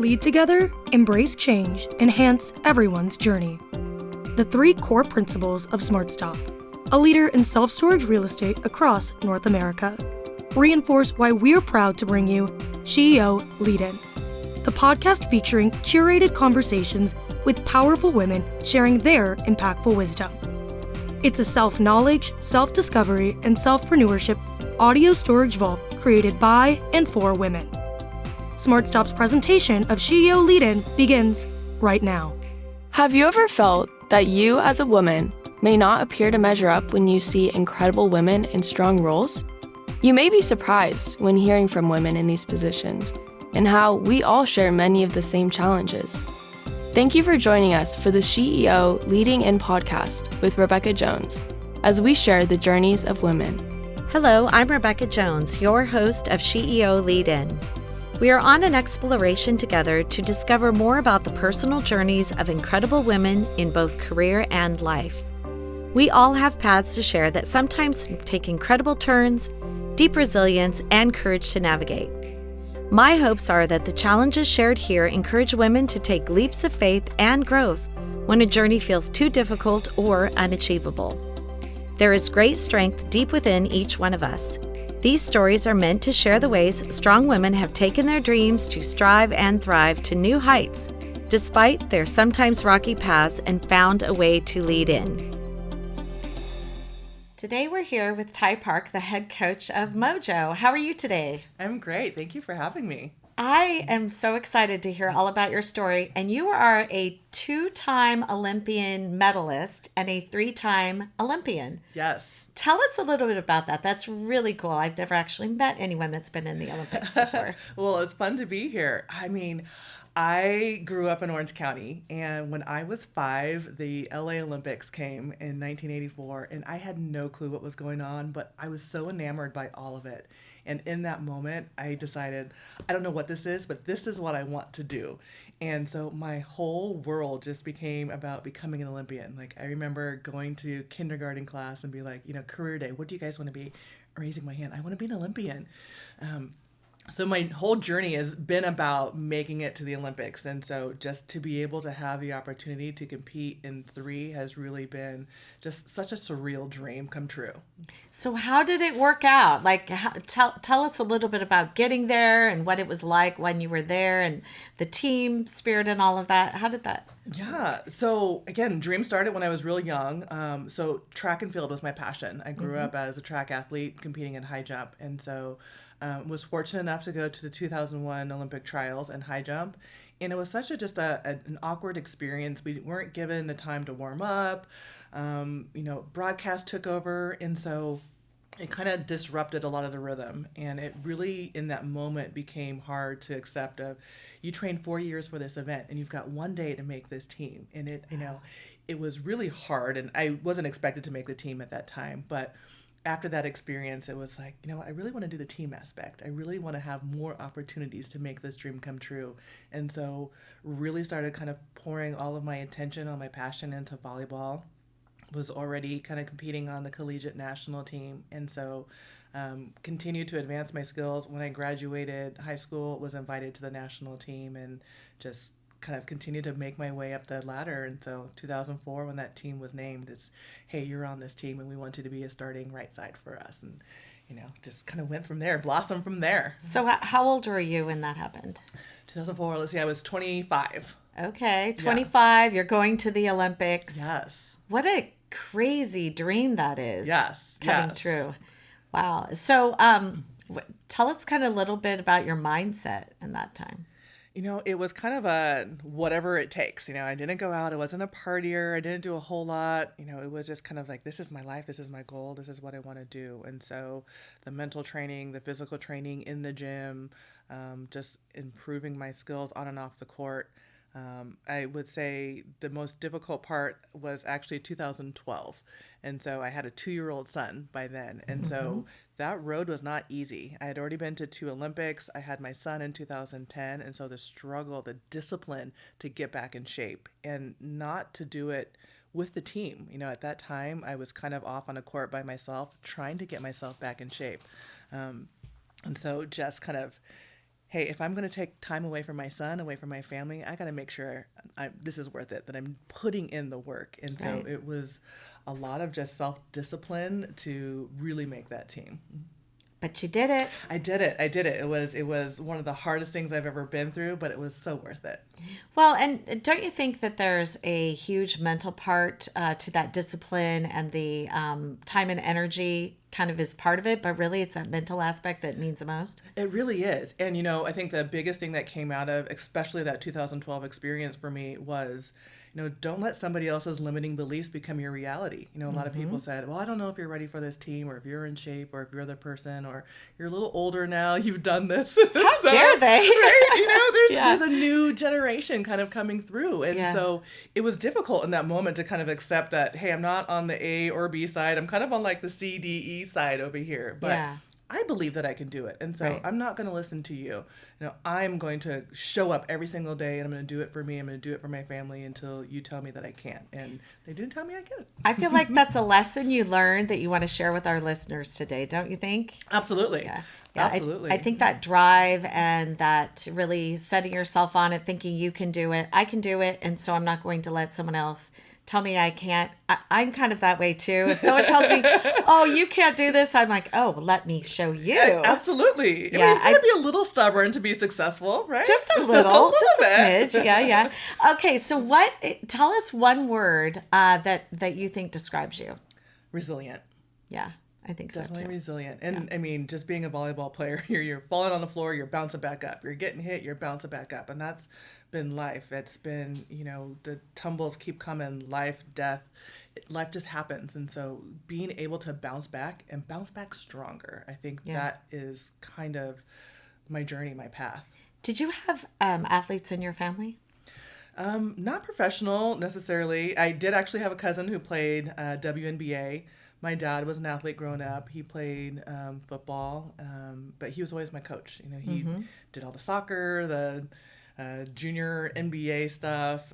Lead together, embrace change, enhance everyone's journey. The 3 core principles of SmartStop, a leader in self-storage real estate across North America, reinforce why we're proud to bring you SheEO Lead-In, the podcast featuring curated conversations with powerful women sharing their impactful wisdom. It's a self-knowledge, self-discovery, and self-preneurship audio storage vault created by and for women. SmartStop's presentation of SheEO Lead-In begins right now. Have you ever felt that you as a woman may not appear to measure up when you see incredible women in strong roles? You may be surprised when hearing from women in these positions and how we all share many of the same challenges. Thank you for joining us for the SheEO Leading-In podcast with Rebecca Jones as we share the journeys of women. Hello, I'm Rebecca Jones, your host of SheEO Lead-In. We are on an exploration together to discover more about the personal journeys of incredible women in both career and life. We all have paths to share that sometimes take incredible turns, deep resilience, and courage to navigate. My hopes are that the challenges shared here encourage women to take leaps of faith and growth when a journey feels too difficult or unachievable. There is great strength deep within each one of us. These stories are meant to share the ways strong women have taken their dreams to strive and thrive to new heights, despite their sometimes rocky paths, and found a way to lead in. Today we're here with Tayyiba Park, the head coach of Mojo. How are you today? I'm great. Thank you for having me. I am so excited to hear all about your story. And you are a 2-time Olympian medalist and a 3-time Olympian. Yes. Tell us a little bit about that. That's really cool. I've never actually met anyone that's been in the Olympics before. Well, it's fun to be here. I grew up in Orange County, and when I was 5, the LA Olympics came in 1984, and I had no clue what was going on, but I was so enamored by all of it. And in that moment, I decided, I don't know what this is, but this is what I want to do. And so my whole world just became about becoming an Olympian. Like, I remember going to kindergarten class and be like, career day, what do you guys want to be? Raising my hand, I want to be an Olympian. So my whole journey has been about making it to the Olympics. And so just to be able to have the opportunity to compete in 3 has really been just such a surreal dream come true. So how did it work out? Tell us a little bit about getting there and what it was like when you were there and the team spirit and all of that. How did that? Yeah. So again, dream started when I was real young. So track and field was my passion. I grew up as a track athlete competing in high jump. And so was fortunate enough to go to the 2001 Olympic trials in high jump. And it was such an awkward experience. We weren't given the time to warm up. Broadcast took over. And so it kind of disrupted a lot of the rhythm. And it really, in that moment, became hard to accept you trained 4 years for this event and you've got 1 day to make this team. And it was really hard. And I wasn't expected to make the team at that time. But after that experience, it was like, I really want to do the team aspect. I really want to have more opportunities to make this dream come true. And so really started kind of pouring all of my attention on my passion into volleyball. Was already kind of competing on the collegiate national team. And so continued to advance my skills. When I graduated high school, was invited to the national team and just kind of continued to make my way up the ladder. And so 2004, when that team was named, it's, hey, you're on this team and we want you to be a starting right side for us. And, just kind of went from there, blossomed from there. So how old were you when that happened? 2004, let's see, I was 25. Okay, 25, yeah. You're going to the Olympics. Yes. What a crazy dream that is. Yes. Coming true. Wow. So tell us kind of a little bit about your mindset in that time. It was kind of a whatever it takes. I didn't go out. I wasn't a partier. I didn't do a whole lot. It was just kind of like, this is my life. This is my goal. This is what I want to do. And so the mental training, the physical training in the gym, just improving my skills on and off the court. I would say the most difficult part was actually 2012. And so I had a 2-year-old son by then. And so that road was not easy. I had already been to 2 Olympics. I had my son in 2010. And so the struggle, the discipline to get back in shape and not to do it with the team. At that time, I was kind of off on a court by myself, trying to get myself back in shape. And so just kind of hey, if I'm going to take time away from my son, away from my family, I got to make sure this is worth it, that I'm putting in the work. And so Right. it was a lot of just self-discipline to really make that team. But you did it. I did it. It was one of the hardest things I've ever been through, but it was so worth it. Well, and don't you think that there's a huge mental part to that discipline, and the time and energy kind of is part of it, but really it's that mental aspect that means the most? It really is. And, you know, I think the biggest thing that came out of, especially that 2012 experience for me was, you know, don't let somebody else's limiting beliefs become your reality. You know, a lot of people said, well, I don't know if you're ready for this team, or if you're in shape, or if you're the person, or you're a little older now, you've done this. How dare they? Right? You know, Yeah. there's a new generation kind of coming through. And Yeah. so it was difficult in that moment to kind of accept that, hey, I'm not on the A or B side. I'm kind of on like the C, D, E side over here. But Yeah. I believe that I can do it. And so Right. I'm not going to listen to you. You know, I'm going to show up every single day, and I'm going to do it for me. I'm going to do it for my family until you tell me that I can't. And they didn't tell me I can. I feel like that's a lesson you learned that you want to share with our listeners today, don't you think? Absolutely. Yeah. Absolutely. I think that drive and that really setting yourself on it, thinking you can do it, I can do it, and so I'm not going to let someone else tell me I can't. I'm kind of that way too. If someone tells me, oh, you can't do this, I'm like, oh, well, let me show you. Absolutely. I mean, Yeah, you've got to be a little stubborn to be successful, right? Just a little, just a bit. smidge. Yeah. Okay, so tell us one word that you think describes you. Resilient. Yeah, I think so Definitely too. resilient. And I mean, just being a volleyball player, you're falling on the floor, you're bouncing back up. You're getting hit, you're bouncing back up. And that's been life. It's been, you know, the tumbles keep coming, life, death. Life just happens. And so being able to bounce back and bounce back stronger, I think that is kind of my journey, my path. Did you have athletes in your family? Not professional necessarily. I did actually have a cousin who played WNBA. My dad was an athlete growing up. He played football, but he was always my coach. You know, he did all the soccer, the junior NBA stuff.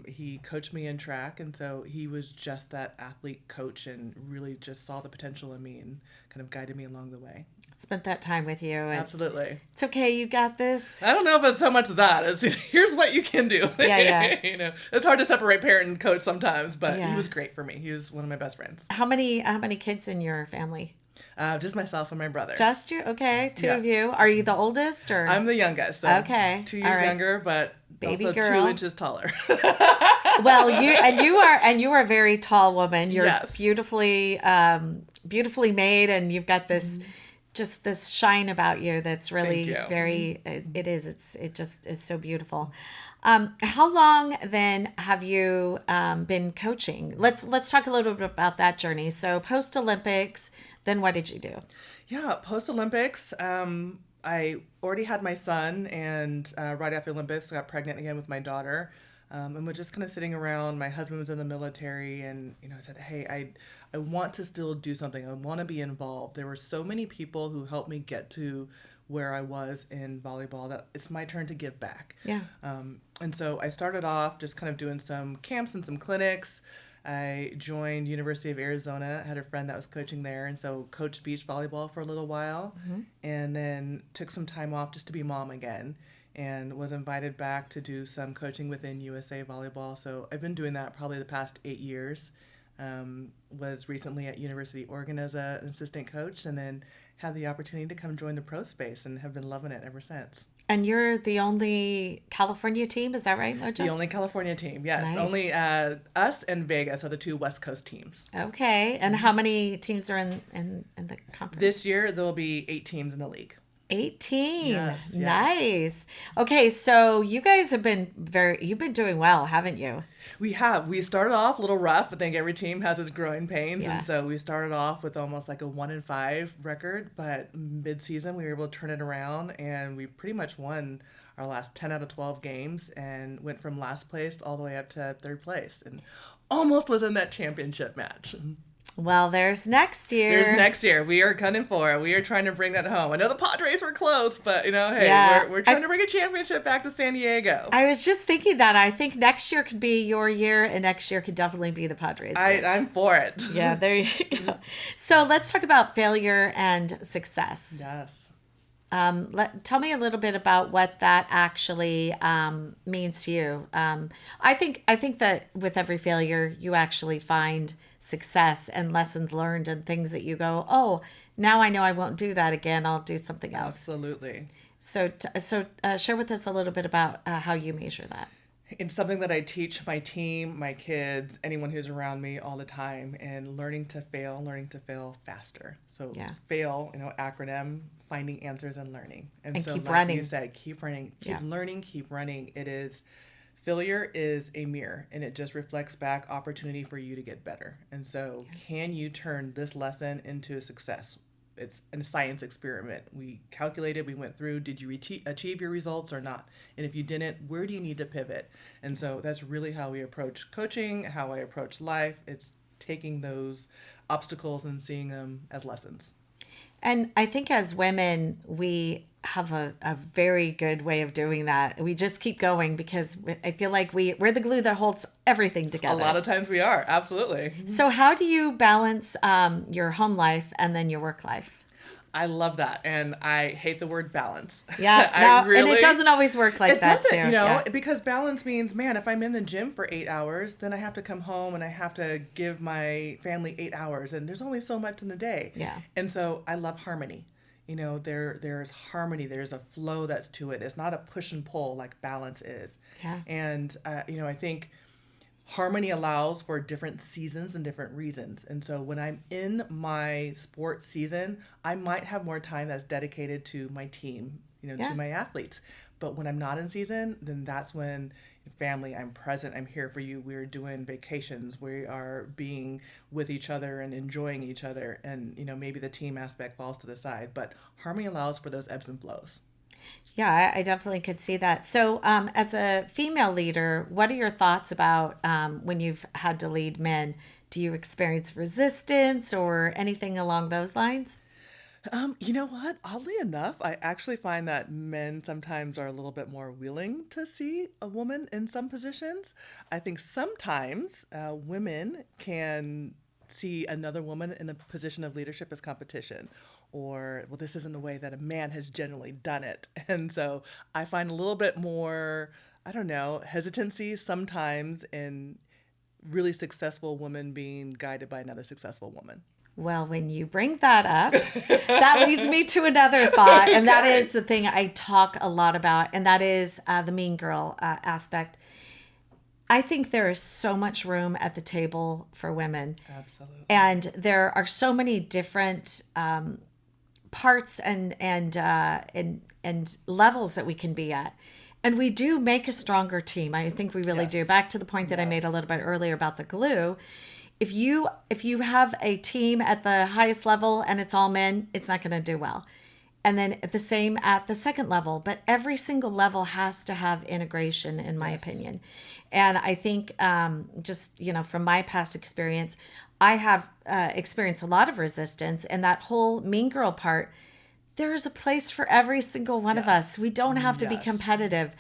He coached me in track, and so he was just that athlete coach and really just saw the potential in me and kind of guided me along the way. Spent that time with you. And Absolutely. it's okay, you got this. I don't know if it's so much that. It's here's what you can do. Yeah. You know, it's hard to separate parent and coach sometimes, but Yeah. he was great for me. He was one of my best friends. How many kids in your family? Just myself and my brother. Just you? Okay, two Yeah. of you. Are you the oldest or? I'm the youngest. So Okay. 2 All years right. younger, but Baby also girl. 2 inches taller. Well, you are a very tall woman. You're Yes. beautifully made, and you've got this just this shine about you that's really Thank you. very. It just is so beautiful. How long then have you been coaching? Let's talk a little bit about that journey. So post Olympics, then what did you do? Yeah, post Olympics, I already had my son, and right after Olympics, got pregnant again with my daughter, and was just kind of sitting around. My husband was in the military, and I said, hey, I want to still do something. I want to be involved. There were so many people who helped me get to where I was in volleyball that it's my turn to give back. Yeah. And so I started off just kind of doing some camps and some clinics. I joined University of Arizona. I had a friend that was coaching there, and so coached beach volleyball for a little while, and then took some time off just to be mom again, and was invited back to do some coaching within USA Volleyball. So I've been doing that probably the past 8 years. Was recently at University Oregon as an assistant coach, and then had the opportunity to come join the pro space and have been loving it ever since. And you're the only California team, is that right, Mojo? The only California team, yes. Nice. Only us and Vegas are the two West Coast teams. Okay. And how many teams are in the conference? This year, there will be 8 teams in the league. 18. Yes, yes. Nice. Okay, so you guys have you've been doing well, haven't you? We have. We started off a little rough. I think every team has its growing pains. Yeah. And so we started off with almost like a 1-5 record, but mid-season we were able to turn it around, and we pretty much won our last 10 out of 12 games and went from last place all the way up to third place and almost was in that championship match. Well, there's next year. There's next year. We are gunning for it. We are trying to bring that home. I know the Padres were close, but hey, Yeah. we're trying to bring a championship back to San Diego. I was just thinking that. I think next year could be your year, and next year could definitely be the Padres. I'm for it. Yeah, there you go. So let's talk about failure and success. Yes. Tell me a little bit about what that actually means to you. I think that with every failure, you actually find success and lessons learned and things that you go, oh, now I know I won't do that again. I'll do something else. Absolutely. So share with us a little bit about how you measure that. It's something that I teach my team, my kids, anyone who's around me all the time, and learning to fail faster. So fail, acronym, finding answers and learning. And so keep like running. You said, keep running, keep learning, keep running. Failure is a mirror, and it just reflects back opportunity for you to get better. And so can you turn this lesson into a success? It's a science experiment. We calculated, we went through, did you achieve your results or not? And if you didn't, where do you need to pivot? And so that's really how we approach coaching, how I approach life. It's taking those obstacles and seeing them as lessons. And I think as women, we have a very good way of doing that. We just keep going because I feel like we're the glue that holds everything together. A lot of times we are, absolutely. So how do you balance your home life and then your work life? I love that, and I hate the word balance. Yeah, and it doesn't always work like that too. It doesn't, because balance means, man, if I'm in the gym for 8 hours, then I have to come home and I have to give my family 8 hours, and there's only so much in the day. Yeah. And so I love harmony. There's harmony. There's a flow that's to it. It's not a push and pull like balance is. Yeah. And I think harmony allows for different seasons and different reasons. And so when I'm in my sports season, I might have more time that's dedicated to my team, to my athletes. But when I'm not in season, then that's when family, I'm present, I'm here for you. We're doing vacations. We are being with each other and enjoying each other. And, maybe the team aspect falls to the side, but harmony allows for those ebbs and flows. Yeah, I definitely could see that. So as a female leader, what are your thoughts about when you've had to lead men? Do you experience resistance or anything along those lines? You know what? Oddly enough, I actually find that men sometimes are a little bit more willing to see a woman in some positions. I think sometimes women can see another woman in a position of leadership as competition, or, well, this isn't the way that a man has generally done it. And so I find a little bit more, hesitancy sometimes in really successful women being guided by another successful woman. Well, when you bring that up, that leads me to another thought. And that is the thing I talk a lot about. And that is the mean girl aspect. I think there is so much room at the table for women. Absolutely. And there are so many different parts and levels that we can be at. And we do make a stronger team. I think we really do. Back to the point that I made a little bit earlier about the glue. If you have a team at the highest level and it's all men, it's not going to do well. And then the same at the second level, but every single level has to have integration, in my opinion. And I think just, from my past experience, I have experienced a lot of resistance, and that whole mean girl part, there is a place for every single one of us. We don't have to be competitive,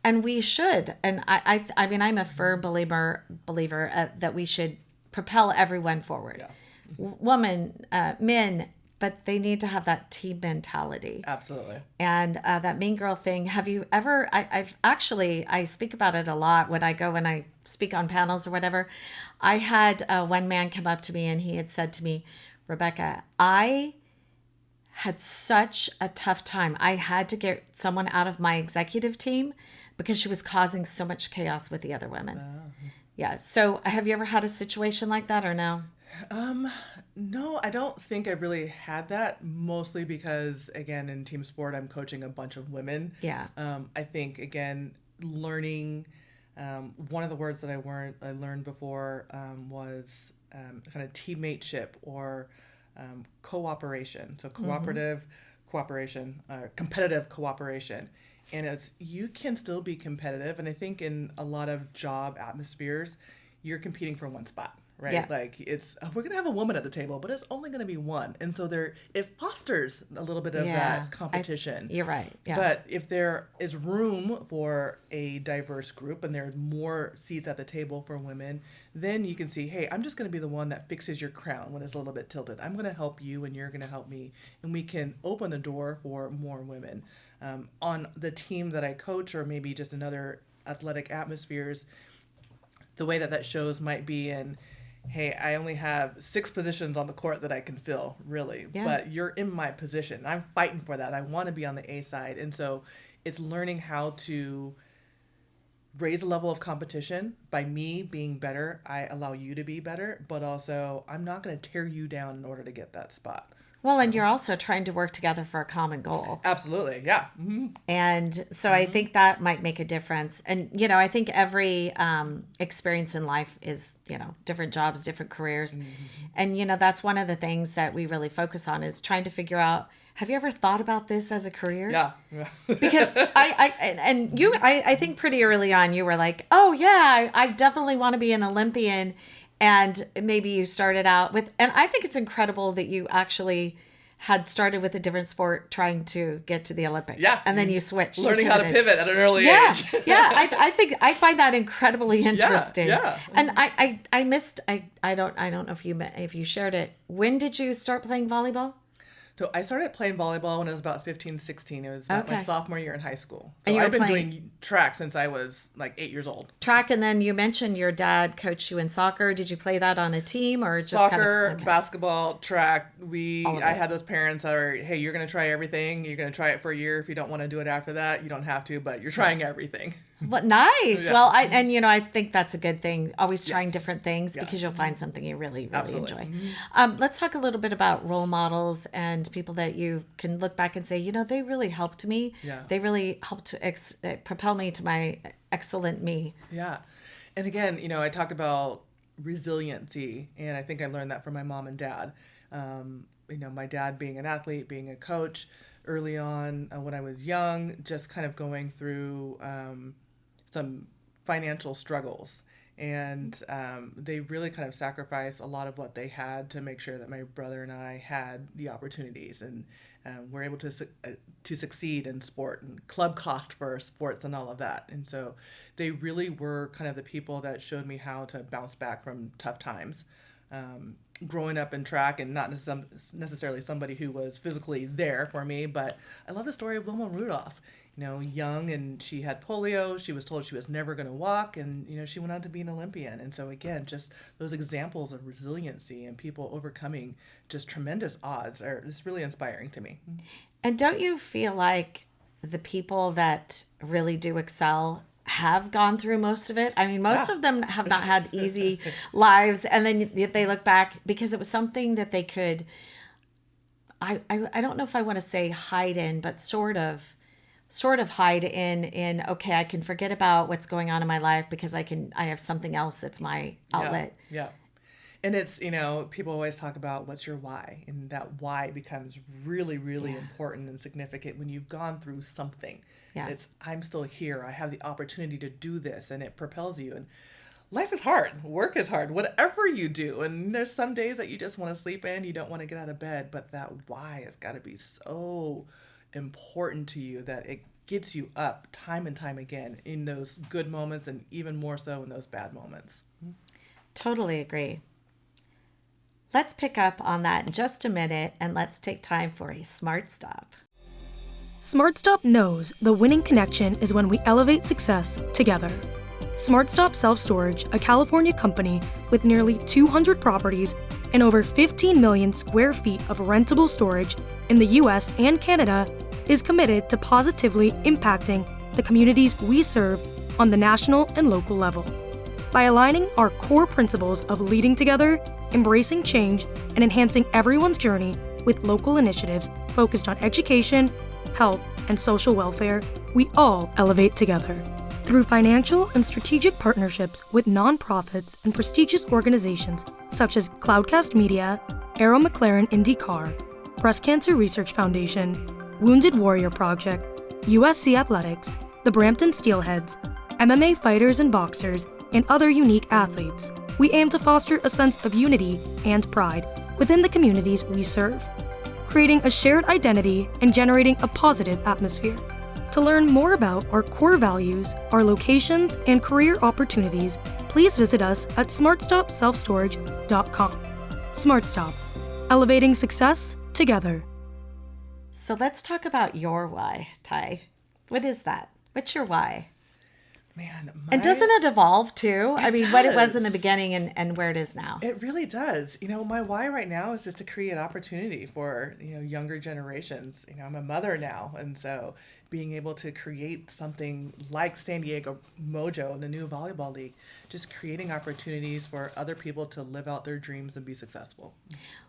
and we should. And I mean, I'm a firm believer that we should propel everyone forward. Yeah. Women, men, but they need to have that team mentality. Absolutely. And that mean girl thing, have you ever, I speak about it a lot when I speak on panels or whatever. I had one man come up to me and he had said to me, Rebecca, I had such a tough time. I had to get someone out of my executive team because she was causing so much chaos with the other women. Yeah. So have you ever had a situation like that or no? No, I don't think I really had that, mostly because, again, in team sport, I'm coaching a bunch of women. Yeah. I think, again, learning, one of the words that I learned before was kind of teammateship or cooperation. So cooperation, competitive cooperation. And you can still be competitive. And I think in a lot of job atmospheres, you're competing for one spot, right? Yeah. Like we're going to have a woman at the table, but it's only going to be one. And so it fosters a little bit of that competition. You're right. Yeah. But if there is room for a diverse group and there are more seats at the table for women, then you can see, hey, I'm just going to be the one that fixes your crown when it's a little bit tilted. I'm going to help you and you're going to help me. And we can open the door for more women. On the team that I coach, or maybe just in other athletic atmospheres, the way that shows might be in, hey, I only have 6 positions on the court that I can fill, really. Yeah. But you're in my position. I'm fighting for that. I want to be on the A side. And so it's learning how to raise the level of competition. By me being better, I allow you to be better, but also I'm not going to tear you down in order to get that spot. Well, and you're also trying to work together for a common goal. Absolutely, yeah. Mm-hmm. And so I think that might make a difference. And, I think every experience in life is, different jobs, different careers. Mm-hmm. And, that's one of the things that we really focus on is trying to figure out, have you ever thought about this as a career? Yeah. Because I think pretty early on you were like, oh, yeah, I definitely want to be an Olympian. And maybe you started out with, and I think it's incredible that you actually had started with a different sport trying to get to the Olympics. Yeah. And then you switched. Learning how to pivot at an early age. Yeah. I find that incredibly interesting. Yeah. And I missed, I don't know if you shared it. When did you start playing volleyball? So I started playing volleyball when I was about 15, 16. It was my sophomore year in high school. So and I've been doing track since I was like 8 years old. Track, and then you mentioned your dad coached you in soccer. Did you play that on a team or just soccer, basketball, track? I had those parents that are, hey, you're going to try everything. You're going to try it for a year. If you don't want to do it after that, you don't have to, but you're trying everything. But nice. Yeah. Well, I think that's a good thing. Always trying different things because you'll find something you really, really enjoy. Mm-hmm. Let's talk a little bit about role models and people that you can look back and say, they really helped me. Yeah. They really helped to propel me to my excellent me. Yeah. And again, I talked about resiliency, and I think I learned that from my mom and dad. My dad being an athlete, being a coach early on when I was young, just kind of going through some financial struggles, and they really kind of sacrificed a lot of what they had to make sure that my brother and I had the opportunities, and were able to succeed in sport and club cost for sports and all of that. And so they really were kind of the people that showed me how to bounce back from tough times. Growing up in track, and not necessarily somebody who was physically there for me, but I love the story of Wilma Rudolph. Young, and she had polio. She was told she was never going to walk, and she went on to be an Olympian. And so again, just those examples of resiliency and people overcoming just tremendous odds are just really inspiring to me. And don't you feel like the people that really do excel have gone through most of it? I mean, most of them have not had easy lives, and then they look back because it was something that they could, I don't know if I want to say hide in, but sort of hide in, okay, I can forget about what's going on in my life because I have something else that's my outlet. Yeah. And it's, people always talk about what's your why, and that why becomes really, really important and significant when you've gone through something. Yeah. It's, I'm still here. I have the opportunity to do this, and it propels you. And life is hard. Work is hard. Whatever you do. And there's some days that you just want to sleep in. You don't want to get out of bed. But that why has got to be so important to you that it gets you up time and time again in those good moments, and even more so in those bad moments. Totally agree. Let's pick up on that in just a minute, and let's take time for a Smart Stop. SmartStop knows the winning connection is when we elevate success together. SmartStop Self Storage, a California company with nearly 200 properties and over 15 million square feet of rentable storage in the US and Canada, is committed to positively impacting the communities we serve on the national and local level. By aligning our core principles of leading together, embracing change, and enhancing everyone's journey with local initiatives focused on education, health, and social welfare, we all elevate together. Through financial and strategic partnerships with nonprofits and prestigious organizations such as Cloudcast Media, Arrow McLaren IndyCar, Breast Cancer Research Foundation, Wounded Warrior Project, USC Athletics, the Brampton Steelheads, MMA fighters and boxers, and other unique athletes, We aim to foster a sense of unity and pride within the communities we serve, creating a shared identity and generating a positive atmosphere. To learn more about our core values, our locations, and career opportunities, please visit us at SmartStopSelfStorage.com. SmartStop, elevating success together. So let's talk about your why, Ty. What is that? What's your why? Man, and doesn't it evolve too? I mean, what it was in the does. beginning and where it is now. It really does. My why right now is just to create opportunity for, younger generations. I'm a mother now. And so being able to create something like San Diego Mojo, the new volleyball league, just creating opportunities for other people to live out their dreams and be successful.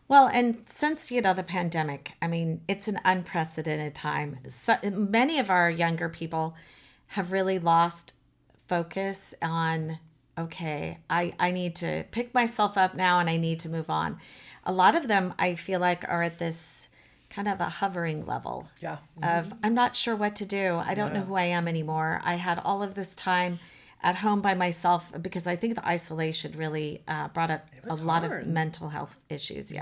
Well, and since, the pandemic, I mean, it's an unprecedented time. So many of our younger people have really lost focus on, okay, I need to pick myself up now and I need to move on. A lot of them, I feel like, are at this kind of a hovering level of, I'm not sure what to do. I don't know who I am anymore. I had all of this time at home by myself because I think the isolation really brought up a lot of mental health issues.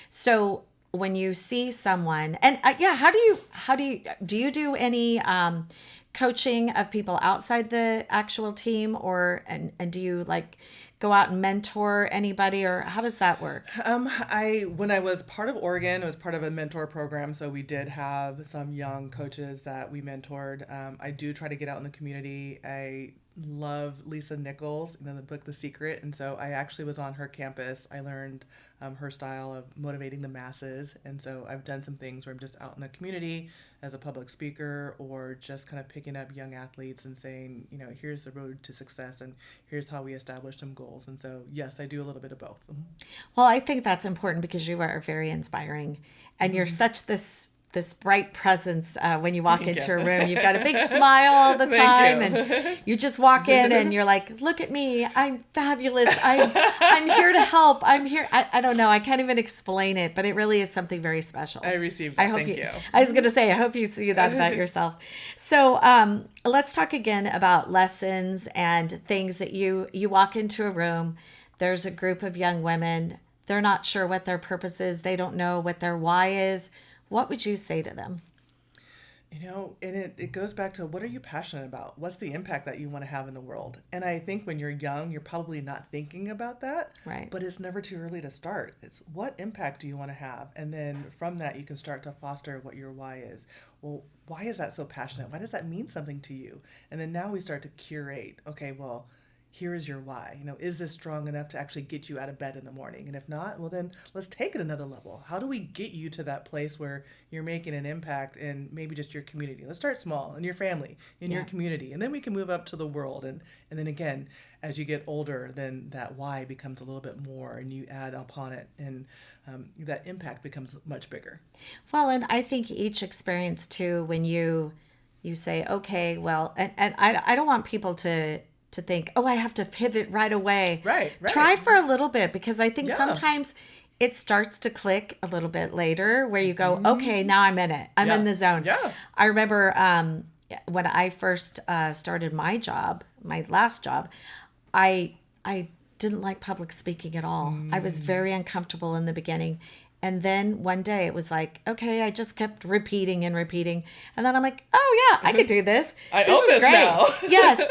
So when you see someone, and do you do any coaching of people outside the actual team, or and do you go out and mentor anybody, or how does that work? When I was part of Oregon, it was part of a mentor program, so we did have some young coaches that we mentored. I do try to get out in the community. I love Lisa Nichols, the book The Secret, and so I actually was on her campus. I learned her style of motivating the masses, and so I've done some things where I'm just out in the community as a public speaker, or just kind of picking up young athletes and saying, here's the road to success and here's how we establish some goals. And so, yes, I do a little bit of both. Well, I think that's important because you are very inspiring, and you're such this bright presence when you walk into a room. You've got a big smile all the time, and you just walk in and you're like, look at me, I'm fabulous. I'm here to help. I'm here. I don't know. I can't even explain it, but it really is something very special. I received that. Thank you. I was going to say, I hope you see that about yourself. So let's talk again about lessons and things that you walk into a room. There's a group of young women. They're not sure what their purpose is. They don't know what their why is. What would you say to them? And it goes back to, what are you passionate about? What's the impact that you want to have in the world? And I think when you're young, you're probably not thinking about that. Right. But it's never too early to start. It's, what impact do you want to have? And then from that, you can start to foster what your why is. Well, why is that so passionate? Why does that mean something to you? And then now we start to curate. Okay, well, here is your why. Is this strong enough to actually get you out of bed in the morning? And if not, well, then let's take it another level. How do we get you to that place where you're making an impact in maybe just your community? Let's start small, in your family, in your community, and then we can move up to the world. And then again, as you get older, then that why becomes a little bit more, and you add upon it, and that impact becomes much bigger. Well, and I think each experience too, when you say, okay, well, and I don't want people to think, oh, I have to pivot right away. Right. Try for a little bit, because I think sometimes it starts to click a little bit later where you go, okay, now I'm in it. I'm in the zone. Yeah. I remember when I first started my last job, I didn't like public speaking at all. I was very uncomfortable in the beginning. And then one day it was like, okay, I just kept repeating. And then I'm like, oh yeah, I could do this. I own this great. now. Yes.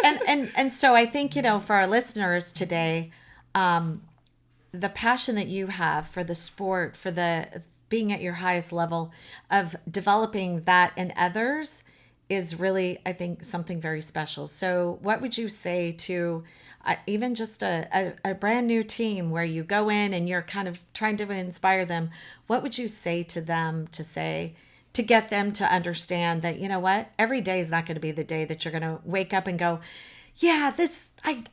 And so I think, for our listeners today, the passion that you have for the sport, for the being at your highest level of developing that in others is really, I think, something very special. So what would you say to even just a brand new team where you go in and you're kind of trying to inspire them? What would you say to them to get them to understand that, every day is not going to be the day that you're going to wake up and go, yeah,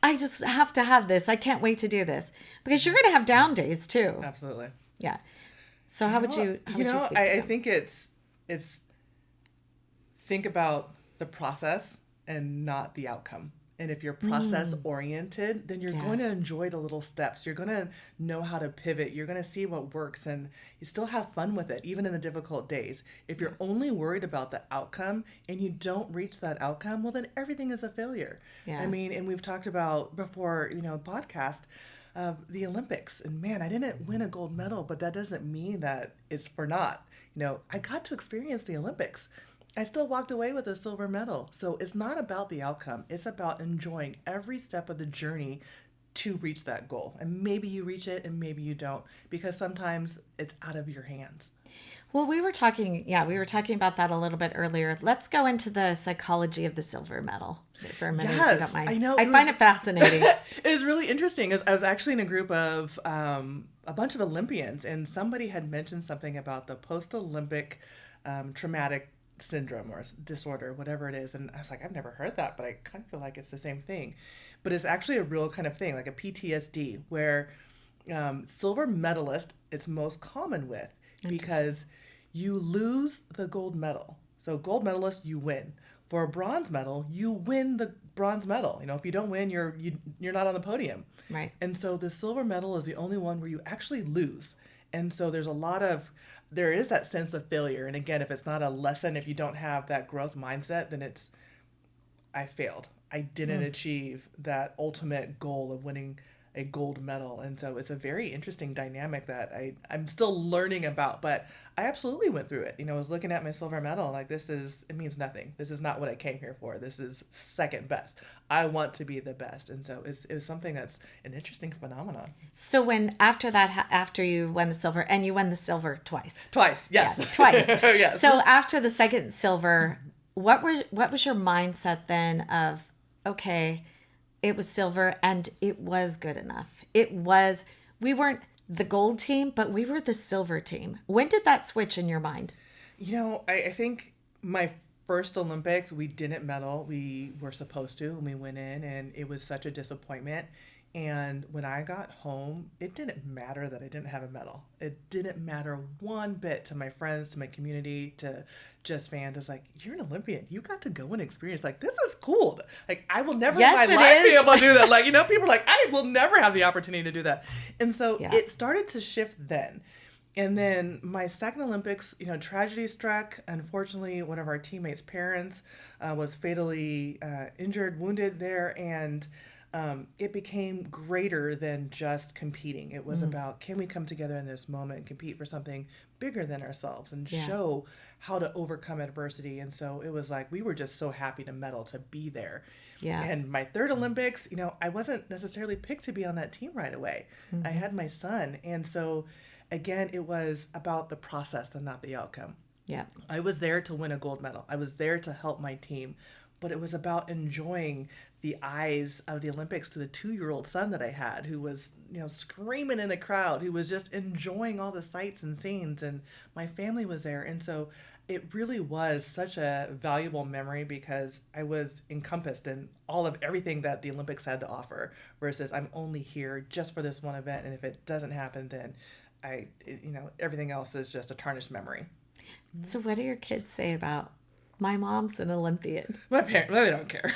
I just have to have this. I can't wait to do this, because you're going to have down days too. Absolutely. Yeah. So how would you speak to them? I think it's think about the process and not the outcome. And if you're process oriented, then you're going to enjoy the little steps. You're going to know how to pivot. You're going to see what works, and you still have fun with it, even in the difficult days. If you're only worried about the outcome and you don't reach that outcome, well, then everything is a failure. Yeah. I mean, and we've talked about before, podcast, the Olympics. And man, I didn't win a gold medal, but that doesn't mean that it's for naught. I got to experience the Olympics. I still walked away with a silver medal. So it's not about the outcome. It's about enjoying every step of the journey to reach that goal. And maybe you reach it and maybe you don't, because sometimes it's out of your hands. Well, we were talking about that a little bit earlier. Let's go into the psychology of the silver medal for a minute, if you don't mind. I know. I find it fascinating. It was really interesting. I was actually in a group of a bunch of Olympians, and somebody had mentioned something about the post-Olympic traumatic syndrome or disorder, whatever it is. And I was like, I've never heard that, but I kind of feel like it's the same thing. But it's actually a real kind of thing, like a PTSD, where silver medalist it's most common with, because you lose the gold medal. So gold medalist, you win. For a bronze medal, you win the bronze medal. If you don't win, you're not on the podium. Right. And so the silver medal is the only one where you actually lose. And so there is that sense of failure. And again, if it's not a lesson, if you don't have that growth mindset, then I failed. I didn't achieve that ultimate goal of winning a gold medal. And so it's a very interesting dynamic that I'm still learning about, but I absolutely went through it. I was looking at my silver medal, like, it means nothing. This is not what I came here for. This is second best. I want to be the best. And so it was something that's an interesting phenomenon. So after you won the silver, and you won the silver twice. Twice, yes. Yeah, twice. Yes. So after the second silver, what was your mindset then of, okay, it was silver and it was good enough. We weren't the gold team, but we were the silver team. When did that switch in your mind? I think my first Olympics, we didn't medal. We were supposed to, and we went in, and it was such a disappointment. And when I got home, it didn't matter that I didn't have a medal. It didn't matter one bit to my friends, to my community, to just fans. It's like, you're an Olympian. You got to go and experience. Like, this is cool. Like, I will never in my life be able to do that. Like, people are like, I will never have the opportunity to do that. And so it started to shift then. And then my second Olympics, tragedy struck. Unfortunately, one of our teammates' parents was fatally injured, wounded there, and it became greater than just competing. It was about, can we come together in this moment and compete for something bigger than ourselves and show how to overcome adversity. And so it was like, we were just so happy to medal, to be there. Yeah. And my third Olympics, I wasn't necessarily picked to be on that team right away. Mm-hmm. I had my son. And so again, it was about the process and not the outcome. Yeah. I was there to win a gold medal. I was there to help my team, but it was about enjoying the eyes of the Olympics to the 2-year-old son that I had, who was, screaming in the crowd, who was just enjoying all the sights and scenes, and my family was there. And so it really was such a valuable memory, because I was encompassed in all of everything that the Olympics had to offer, versus I'm only here just for this one event. And if it doesn't happen, then everything else is just a tarnished memory. So what do your kids say about, my mom's an Olympian? My parents, they don't care.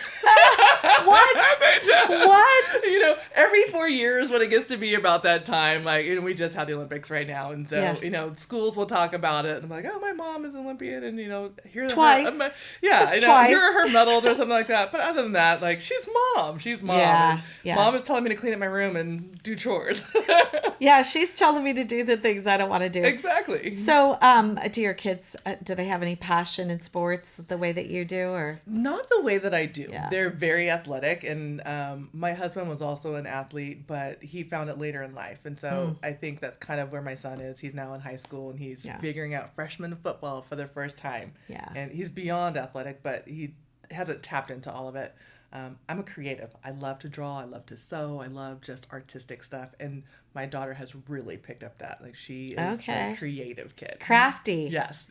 What? They don't. What? Every 4 years when it gets to be about that time, like, we just had the Olympics right now. And so, schools will talk about it. And I'm like, oh, my mom is an Olympian. And, here twice. Twice. Twice. Here are her medals or something like that. But other than that, like, she's mom. She's mom. Yeah. And mom is telling me to clean up my room and do chores. Yeah, she's telling me to do the things I don't want to do. Exactly. So, do your kids, do they have any passion in sports the way that you do, or? Not the way that I do. Yeah. They're very athletic, and my husband was also an athlete, but he found it later in life. And so I think that's kind of where my son is. He's now in high school, and he's figuring out freshman football for the first time. Yeah. And he's beyond athletic, but he hasn't tapped into all of it. I'm a creative. I love to draw. I love to sew. I love just artistic stuff. And my daughter has really picked up that. Like, she is a creative kid. Crafty. Yes.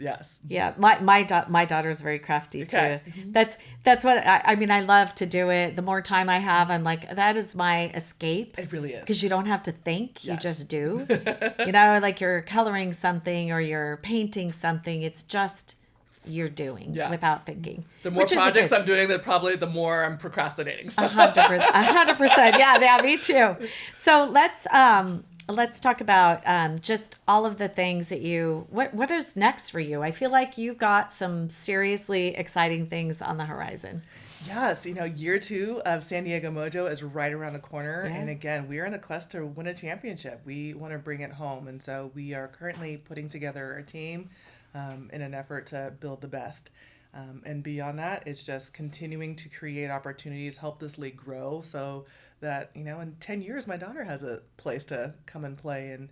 Yeah, my daughter's very crafty too. Mm-hmm. That's what I love to do it. The more time I have, I'm like, that is my escape. It really is. Because you don't have to think, you just do. Like you're coloring something or you're painting something. It's just you're doing without thinking. The more projects I'm doing, the more I'm procrastinating. 100%. Yeah, me too. So let's talk about just all of the things that what is next for you? I feel like you've got some seriously exciting things on the horizon. Yes, year 2 of San Diego Mojo is right around the corner. Yeah. And again, we are in a quest to win a championship. We want to bring it home. And so we are currently putting together a team in an effort to build the best. And beyond that, it's just continuing to create opportunities, help this league grow so that, in 10 years, my daughter has a place to come and play. And,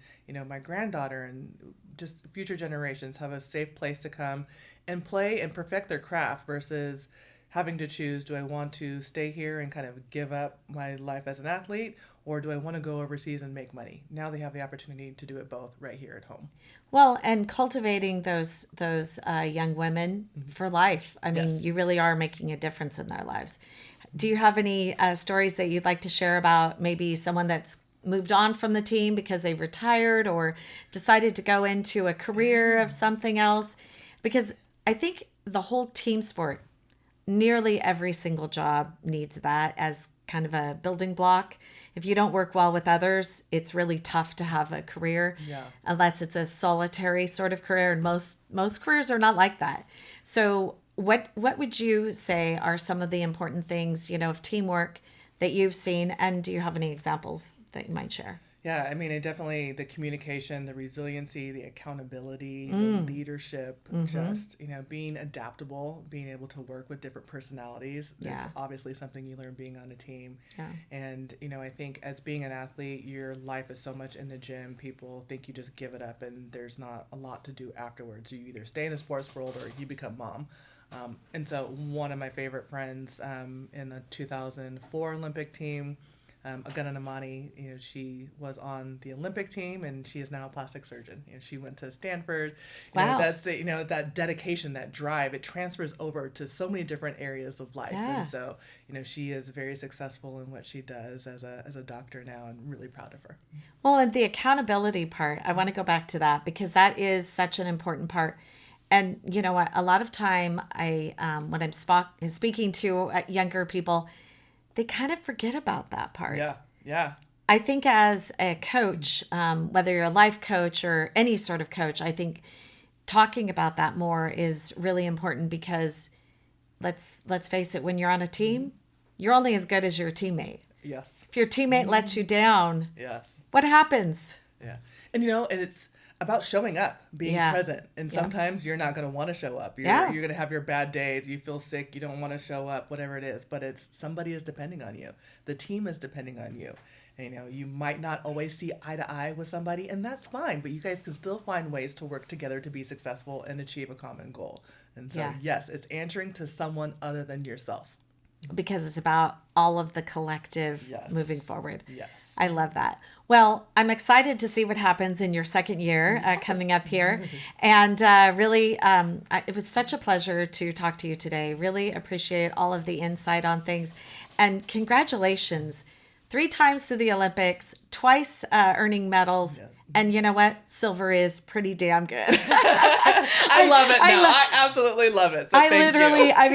my granddaughter and just future generations have a safe place to come and play and perfect their craft versus having to choose, do I want to stay here and kind of give up my life as an athlete, or do I want to go overseas and make money? Now they have the opportunity to do it both right here at home. Well, and cultivating those young women for life. I mean, Yes. you really are making a difference in their lives. Do you have any stories that you'd like to share about maybe someone that's moved on from the team because they retired or decided to go into a career of something else? Because I think the whole team sport, nearly every single job needs that as kind of a building block. If you don't work well with others, it's really tough to have a career, unless it's a solitary sort of career. And most careers are not like that. So what would you say are some of the important things, of teamwork that you've seen? And do you have any examples that you might share? Yeah, I mean, definitely the communication, the resiliency, the accountability, the leadership, just, being adaptable, being able to work with different personalities. Yeah. Is obviously something you learn being on a team. Yeah. And, I think as being an athlete, your life is so much in the gym. People think you just give it up and there's not a lot to do afterwards. You either stay in the sports world or you become mom. And so one of my favorite friends in the 2004 Olympic team, Agana Namani, she was on the Olympic team and she is now a plastic surgeon. She went to Stanford. Wow. That's it, that dedication, that drive, it transfers over to so many different areas of life. Yeah. And so, she is very successful in what she does as a doctor now, and really proud of her. Well, and the accountability part, I want to go back to that because that is such an important part. And you know what? A lot of time, when I'm speaking to younger people, they kind of forget about that part. Yeah. I think as a coach, whether you're a life coach or any sort of coach, I think talking about that more is really important because let's face it, when you're on a team, you're only as good as your teammate. Yes. If your teammate lets you down, Yeah. what happens? Yeah. And and it's about showing up, being present. And Yeah. sometimes you're not going to want to show up. You're going to have your bad days. You feel sick. You don't want to show up, whatever it is. But it's somebody is depending on you. The team is depending on you. And, you might not always see eye to eye with somebody, and that's fine. But you guys can still find ways to work together to be successful and achieve a common goal. And so, yes, it's answering to someone other than yourself. Because it's about all of the collective Yes. moving forward. Yes. I love that. Well, I'm excited to see what happens in your second year coming up here. And really, it was such a pleasure to talk to you today. Really appreciate all of the insight on things. And congratulations. 3 times to the Olympics, twice earning medals. Yeah. And you know what? Silver is pretty damn good. I love it now. I absolutely love it. So I thank literally, you. I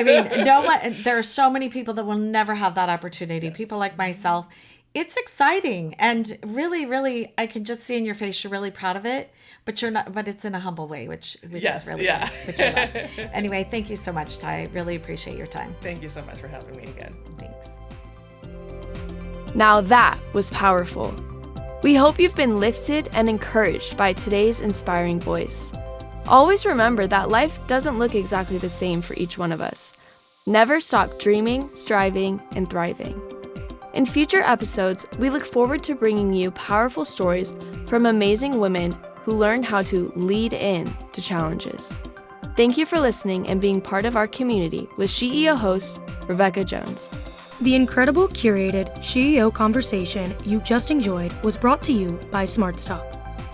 mean, no one, there are so many people that will never have that opportunity. Yes. People like myself. It's exciting. And really, really, I can just see in your face, you're really proud of it, but you're not, but it's in a humble way, which yes, is really yeah. good, which I love. Anyway, thank you so much, Ty. Really appreciate your time. Thank you so much for having me again. Thanks. Now that was powerful. We hope you've been lifted and encouraged by today's inspiring voice. Always remember that life doesn't look exactly the same for each one of us. Never stop dreaming, striving, and thriving. In future episodes, we look forward to bringing you powerful stories from amazing women who learned how to lead in to challenges. Thank you for listening and being part of our community with SheEO host, Rebecca Jones. The incredible curated SheEO conversation you just enjoyed was brought to you by SmartStop,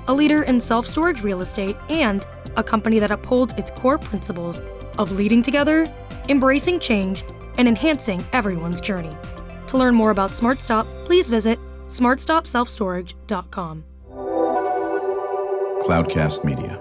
a leader in self-storage real estate and a company that upholds its core principles of leading together, embracing change, and enhancing everyone's journey. To learn more about SmartStop, please visit smartstopselfstorage.com. Cloudcast Media.